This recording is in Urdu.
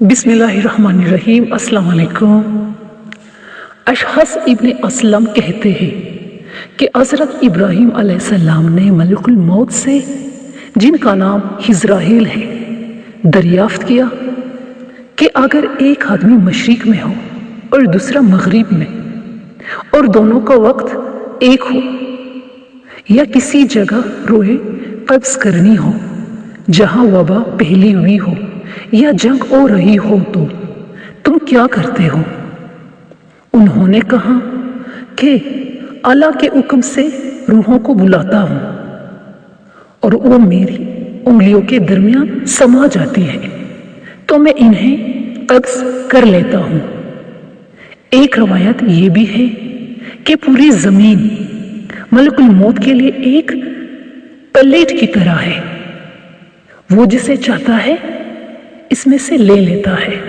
بسم اللہ الرحمن الرحیم۔ السلام علیکم۔ اشعث ابن اسلم کہتے ہیں کہ حضرت ابراہیم علیہ السلام نے ملک الموت سے، جن کا نام حزرائیل ہے، دریافت کیا کہ اگر ایک آدمی مشرق میں ہو اور دوسرا مغرب میں، اور دونوں کا وقت ایک ہو، یا کسی جگہ روح قبض کرنی ہو جہاں وبا پھیلی ہوئی ہو یا جنگ ہو رہی ہو، تو تم کیا کرتے ہو؟ انہوں نے کہا کہ اللہ کے حکم سے روحوں کو بلاتا ہوں اور وہ میری انگلیوں کے درمیان سما جاتی ہے تو میں انہیں قبض کر لیتا ہوں۔ ایک روایت یہ بھی ہے کہ پوری زمین ملک الموت کے لیے ایک پلیٹ کی طرح ہے، وہ جسے چاہتا ہے اس میں سے لے لیتا ہے۔